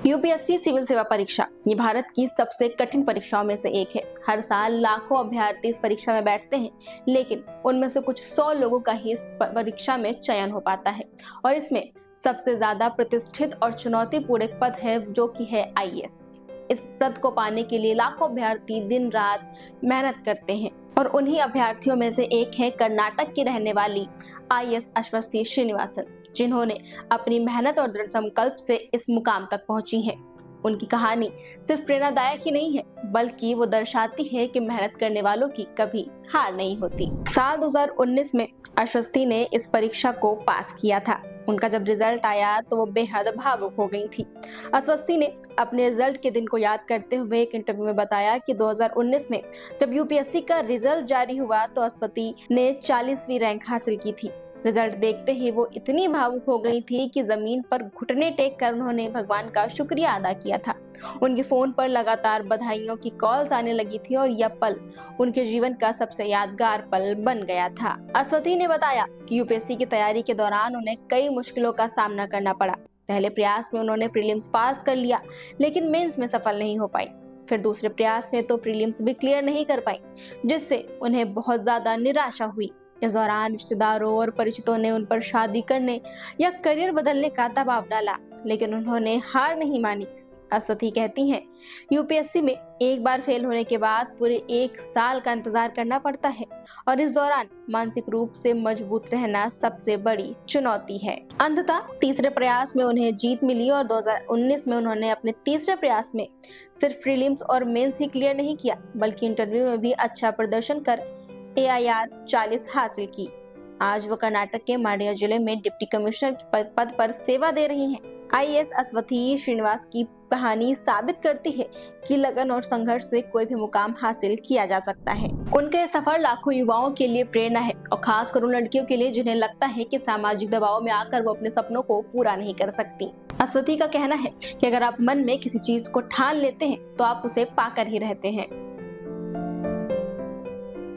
UPSC civil सेवा परीक्षा ये भारत की सबसे कठिन परीक्षाओं में से एक है। हर साल लाखों अभ्यर्थी इस परीक्षा में बैठते हैं, लेकिन उनमें से कुछ 100 लोगों का ही इस परीक्षा में चयन हो पाता है। और इसमें सबसे ज्यादा प्रतिष्ठित और चुनौतीपूर्ण पद है जो कि है आईएएस। इस पद को पाने के लिए लाखों अभ्यर्थी दिन रात मेहनत करते हैं और उन्हीं अभ्यर्थियों में से एक है कर्नाटक की रहने वाली आईएएस अश्वथी श्रीनिवासन, जिन्होंने अपनी मेहनत और दृढ़ संकल्प से इस मुकाम तक पहुंची हैं। उनकी कहानी सिर्फ प्रेरणादायक ही नहीं है, बल्कि वो दर्शाती है कि मेहनत करने वालों की कभी हार नहीं होती। साल 2019 में अश्वथी ने इस परीक्षा को पास किया था। उनका जब रिजल्ट आया तो वो बेहद भावुक हो गई थी। अश्वथी ने अपने रिजल्ट के दिन को याद करते हुए एक इंटरव्यू में बताया कि 2019 में जब यूपीएससी का रिजल्ट जारी हुआ तो अश्वथी ने 40वीं रैंक हासिल की थी। रिजल्ट देखते ही वो इतनी भावुक हो गई थी कि जमीन पर घुटने टेक कर उन्होंने भगवान का शुक्रिया अदा किया था। उनके फोन पर लगातार बधाइयों की कॉल्स आने लगी थी और यह पल उनके जीवन का सबसे यादगार पल बन गया था। अश्वथी ने बताया कि यूपीएससी की तैयारी के दौरान उन्हें कई मुश्किलों का सामना करना पड़ा। पहले प्रयास में उन्होंने प्रीलिम्स पास कर लिया, लेकिन मेंस में सफल नहीं हो पाई। फिर दूसरे प्रयास में तो प्रीलिम्स भी क्लियर नहीं कर पाई, जिससे उन्हें बहुत ज्यादा निराशा हुई। इस दौरान रिश्तेदारों और परिचितों ने उन पर शादी करने या करियर बदलने का दबाव डाला, लेकिन उन्होंने हार नहीं मानी। अश्वथी कहती हैं, यूपीएससी में एक बार फेल होने के बाद पूरे 1 साल का इंतजार करना पड़ता है और इस दौरान मानसिक रूप से मजबूत रहना सबसे बड़ी चुनौती है। अंततः तीसरे प्रयास में उन्हें जीत मिली और 2019 में उन्होंने अपने तीसरे प्रयास में सिर्फ प्रीलिम्स और मेंस ही क्लियर नहीं किया, बल्कि इंटरव्यू में भी अच्छा प्रदर्शन कर AIR 40 हासिल की। आज वो कर्नाटक के मांड्या जिले में डिप्टी कमिश्नर के पद पर सेवा दे रही हैं। आईएएस अश्वथी श्रीनिवास की कहानी साबित करती है कि लगन और संघर्ष से कोई भी मुकाम हासिल किया जा सकता है। उनके सफर लाखों युवाओं के लिए प्रेरणा है और खासकर उन लड़कियों के लिए जिन्हें लगता है कि सामाजिक दबाव में आकर वो अपने सपनों को पूरा नहीं कर सकती। अश्वथी का कहना है कि अगर आप मन में किसी चीज को ठान लेते हैं तो आप उसे पाकर ही रहते हैं।